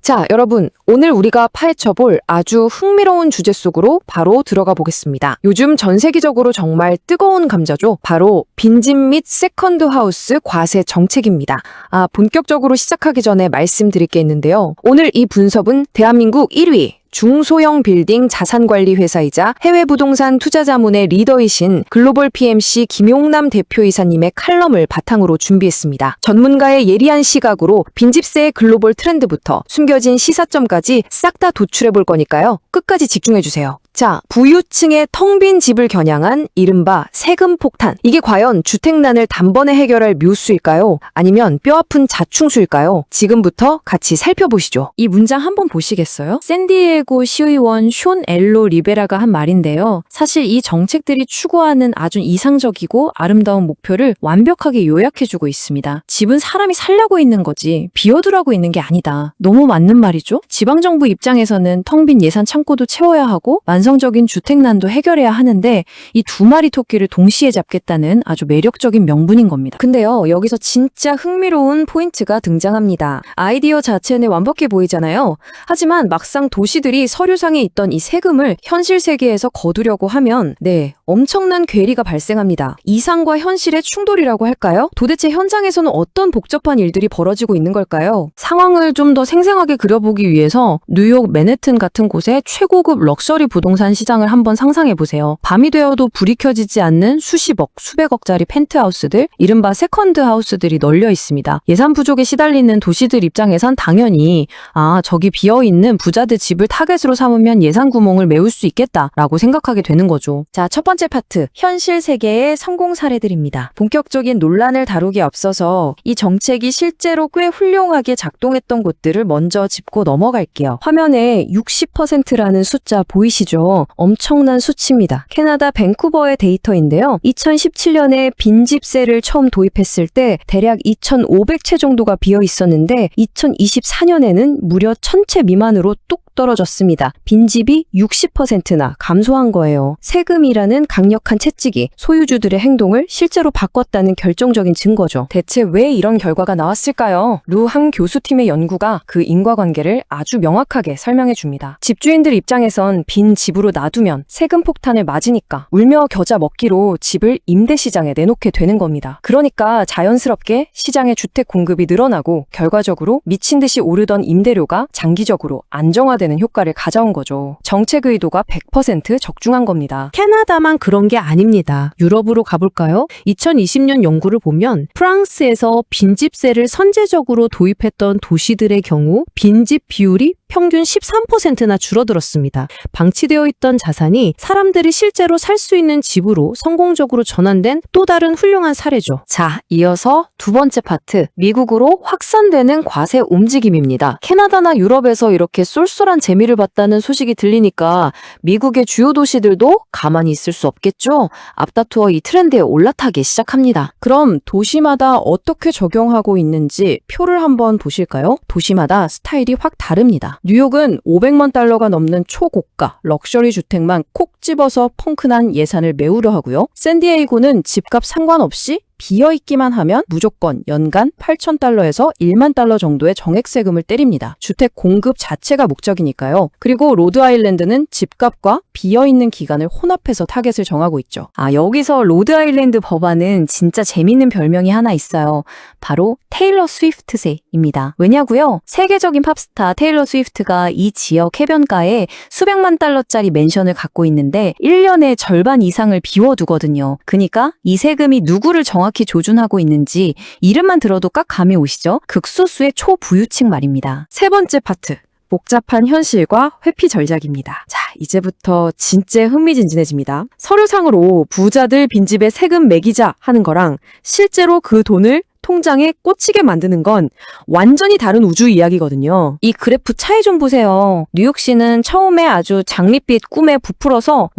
자, 여러분, 오늘 우리가 파헤쳐볼 아주 흥미로운 주제 속으로 바로 들어가 보겠습니다. 요즘 전 세계적으로 정말 뜨거운 감자죠. 바로 빈집 및 세컨드 하우스 과세 정책입니다. 본격적으로 시작하기 전에 말씀드릴 게 있는데요. 오늘 이 분석은 대한민국 1위 중소형 빌딩 자산관리 회사이자 해외 부동산 투자자문의 리더이신 글로벌 PMC 김용남 대표이사님의 칼럼을 바탕으로 준비했습니다. 전문가의 예리한 시각으로 빈집세의 글로벌 트렌드부터 숨겨진 시사점까지 싹 다 도출해 볼 거니까요. 끝까지 집중해 주세요. 자, 부유층의 텅 빈 집을 겨냥한 이른바 세금 폭탄. 이게 과연 주택난을 단번에 해결할 묘수일까요? 아니면 뼈아픈 자충수일까요? 지금부터 같이 살펴보시죠. 이 문장 한번 보시겠어요? 샌디에고 시의원 숀 엘로 리베라가 한 말인데요. 사실 이 정책들이 추구하는 아주 이상적이고 아름다운 목표를 완벽하게 요약해주고 있습니다. 집은 사람이 살려고 있는 거지 비워두라고 있는 게 아니다. 너무 맞는 말이죠? 지방정부 입장에서는 텅 빈 예산 창고도 채워야 하고 완성적인 주택난도 해결해야 하는데 이 두 마리 토끼를 동시에 잡겠다는 아주 매력적인 명분인 겁니다. 근데요, 여기서 진짜 흥미로운 포인트가 등장합니다. 아이디어 자체는 완벽해 보이잖아요. 하지만 막상 도시들이 서류상에 있던 이 세금을 현실 세계에서 거두려고 하면 엄청난 괴리가 발생합니다. 이상과 현실의 충돌이라고 할까요? 도대체 현장에서는 어떤 복잡한 일들이 벌어지고 있는 걸까요? 상황을 좀 더 생생하게 그려보기 위해서 뉴욕 맨해튼 같은 곳의 최고급 럭셔리 부동산 시장을 한번 상상해보세요. 밤이 되어도 불이 켜지지 않는 수십억, 수백억짜리 펜트하우스들, 이른바 세컨드 하우스들이 널려 있습니다. 예산 부족에 시달리는 도시들 입장에선 당연히 저기 비어있는 부자들 집을 타겟으로 삼으면 예산 구멍을 메울 수 있겠다라고 생각하게 되는 거죠. 자, 첫 번째 파트, 현실 세계의 성공 사례들입니다. 본격적인 논란을 다루기에 앞서서 이 정책이 실제로 꽤 훌륭하게 작동했던 곳들을 먼저 짚고 넘어갈게요. 화면에 60%라는 숫자 보이시죠? 엄청난 수치입니다. 캐나다 밴쿠버의 데이터인데요. 2017년에 빈집세를 처음 도입했을 때 대략 2,500채 정도가 비어 있었는데 2024년에는 무려 1,000채 미만으로 뚝 떨어졌습니다. 빈집이 60%나 감소한 거예요. 세금이라는 강력한 채찍이 소유주들의 행동을 실제로 바꿨다는 결정적인 증거죠. 대체 왜 이런 결과가 나왔을까요? 루항 교수팀의 연구가 그 인과관계를 아주 명확하게 설명해 줍니다. 집주인들 입장에선 빈 집으로 놔두면 세금 폭탄을 맞으니까 울며 겨자 먹기로 집을 임대시장에 내놓게 되는 겁니다. 그러니까 자연스럽게 시장의 주택 공급이 늘어나고 결과적으로 미친 듯이 오르던 임대료가 장기적으로 안정화되는 효과를 가져온 거죠. 정책 의도가 100% 적중한 겁니다. 캐나다만 그런 게 아닙니다. 유럽으로 가볼까요? 2020년 연구를 보면 프랑스에서 빈집세를 선제적으로 도입했던 도시들의 경우 빈집 비율이 평균 13%나 줄어들었습니다. 방치되어 있던 자산이 사람들이 실제로 살 수 있는 집으로 성공적으로 전환된 또 다른 훌륭한 사례죠. 자, 이어서 두 번째 파트, 미국으로 확산되는 과세 움직임입니다. 캐나다나 유럽에서 이렇게 쏠쏠한 재미를 봤다는 소식이 들리니까 미국의 주요 도시들도 가만히 있을 수 없겠죠? 앞다투어 이 트렌드에 올라타기 시작합니다. 그럼 도시마다 어떻게 적용하고 있는지 표를 한번 보실까요? 도시마다 스타일이 확 다릅니다. 뉴욕은 500만 달러가 넘는 초고가 럭셔리 주택만 콕 집어서 펑크난 예산을 메우려 하고요. 샌디에이고는 집값 상관없이 비어있기만 하면 무조건 연간 8,000달러에서 1만 달러 정도의 정액세금을 때립니다. 주택 공급 자체가 목적이니까요. 그리고 로드아일랜드는 집값과 비어있는 기간을 혼합해서 타겟을 정하고 있죠. 여기서 로드아일랜드 법안은 진짜 재밌는 별명이 하나 있어요. 바로 테일러 스위프트세입니다. 왜냐고요? 세계적인 팝스타 테일러 스위프트가 이 지역 해변가에 수백만 달러짜리 맨션을 갖고 있는데 1년의 절반 이상을 비워두거든요. 그러니까 이 세금이 누구를 정확히 조준하고 있는지 이름만 들어도 딱 감이 오시죠? 극소수의 초부유층 말입니다. 세 번째 파트, 복잡한 현실과 회피 전략입니다. 자, 이제부터 진짜 흥미진진해집니다. 서류상으로 부자들 빈집에 세금 매기자 하는 거랑 실제로 그 돈을 통장에 꽂히게 만드는 건 완전히 다른 우주 이야기거든요. 이 그래프 차이 좀 보세요. 뉴욕시는 처음에 아주 장밋빛 꿈에 부풀어서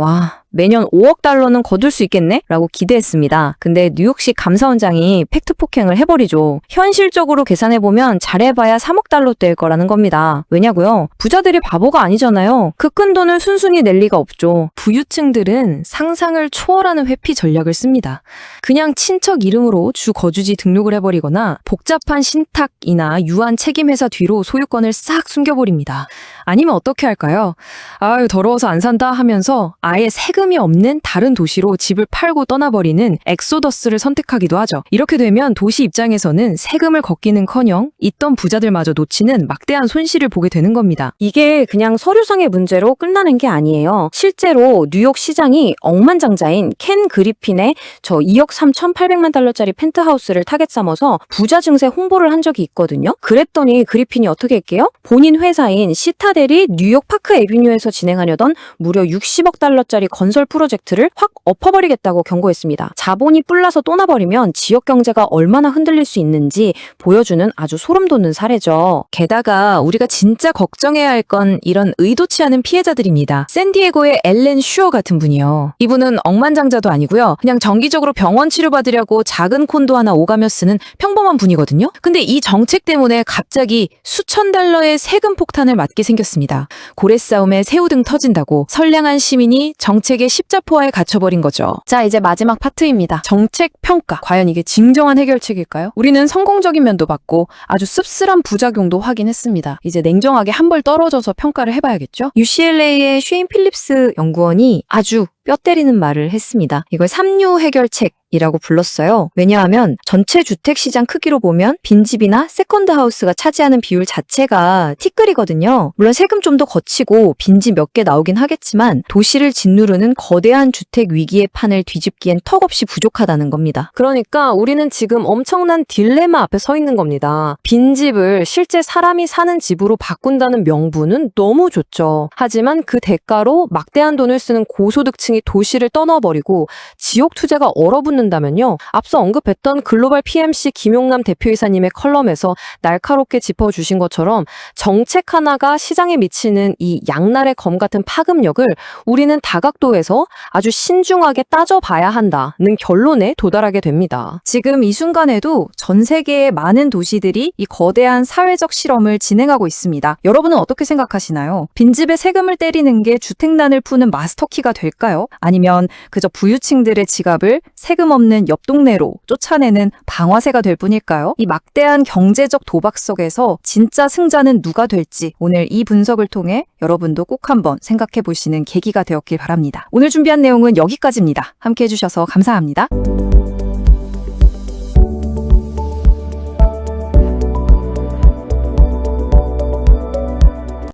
매년 5억 달러는 거둘 수 있겠네? 라고 기대했습니다. 근데 뉴욕시 감사원장이 팩트 폭행을 해버리죠. 현실적으로 계산해보면 잘해봐야 3억 달러대일 거라는 겁니다. 왜냐고요? 부자들이 바보가 아니잖아요. 그 큰 돈을 순순히 낼 리가 없죠. 부유층들은 상상을 초월하는 회피 전략을 씁니다. 그냥 친척 이름으로 주 거주지 등록을 해버리거나 복잡한 신탁이나 유한 책임회사 뒤로 소유권을 싹 숨겨버립니다. 아니면 어떻게 할까요? 아유, 더러워서 안 산다 하면서 아예 세금이 없는 다른 도시로 집을 팔고 떠나버리는 엑소더스를 선택하기도 하죠. 이렇게 되면 도시 입장에서는 세금을 걷기는커녕 있던 부자들마저 놓치는 막대한 손실을 보게 되는 겁니다. 이게 그냥 서류상의 문제로 끝나는 게 아니에요. 실제로 뉴욕 시장이 억만장자인 켄 그리핀의 저 2억 3,800만 달러짜리 펜트하우스를 타겟 삼아서 부자 증세 홍보를 한 적이 있거든요. 그랬더니 그리핀이 어떻게 했게요? 본인 회사인 시타델이 뉴욕 파크 애비뉴에서 진행하려던 무려 60억 달러짜리 건설 프로젝트를 확 엎어버리겠다고 경고했습니다. 자본이 뿔나서 떠나버리면 지역 경제가 얼마나 흔들릴 수 있는지 보여주는 아주 소름 돋는 사례죠. 게다가 우리가 진짜 걱정해야 할 건 이런 의도치 않은 피해자들입니다. 샌디에고의 앨런 슈어 같은 분이요. 이분은 억만장자도 아니고요. 그냥 정기적으로 병원 치료받으려고 작은 콘도 하나 오가며 쓰는 평범한 분이거든요. 근데 이 정책 때문에 갑자기 수천 달러의 세금 폭탄을 맞게 생겼습니다. 고래 싸움에 새우등 터진다고 선량한 시민이 정책의 십자포화에 갇혀버린 거죠. 자, 이제 마지막 파트입니다. 정책 평가. 과연 이게 진정한 해결책일까요? 우리는 성공적인 면도 봤고 아주 씁쓸한 부작용도 확인했습니다. 이제 냉정하게 한 벌 떨어져서 평가를 해봐야겠죠? UCLA의 쉐인 필립스 연구원이 아주 뼈 때리는 말을 했습니다. 이걸 3류 해결책이라고 불렀어요. 왜냐하면 전체 주택 시장 크기로 보면 빈집이나 세컨드 하우스가 차지하는 비율 자체가 티끌이거든요. 물론 세금 좀 더 거치고 빈집 몇 개 나오긴 하겠지만 도시를 짓누르는 거대한 주택 위기의 판을 뒤집기엔 턱없이 부족하다는 겁니다. 그러니까 우리는 지금 엄청난 딜레마 앞에 서 있는 겁니다. 빈집을 실제 사람이 사는 집으로 바꾼다는 명분은 너무 좋죠. 하지만 그 대가로 막대한 돈을 쓰는 고소득층이 도시를 떠나버리고 지역 투자가 얼어붙는다면요. 앞서 언급했던 글로벌 PMC 김용남 대표이사님의 컬럼에서 날카롭게 짚어주신 것처럼 정책 하나가 시장에 미치는 이 양날의 검 같은 파급력을 우리는 다각도에서 아주 신중하게 따져봐야 한다는 결론에 도달하게 됩니다. 지금 이 순간에도 전 세계의 많은 도시들이 이 거대한 사회적 실험을 진행하고 있습니다. 여러분은 어떻게 생각하시나요? 빈집에 세금을 때리는 게 주택난을 푸는 마스터키가 될까요? 아니면 그저 부유층들의 지갑을 세금 없는 옆 동네로 쫓아내는 방아쇠가 될 뿐일까요? 이 막대한 경제적 도박 속에서 진짜 승자는 누가 될지 오늘 이 분석을 통해 여러분도 꼭 한번 생각해 보시는 계기가 되었길 바랍니다. 오늘 준비한 내용은 여기까지입니다. 함께 해주셔서 감사합니다.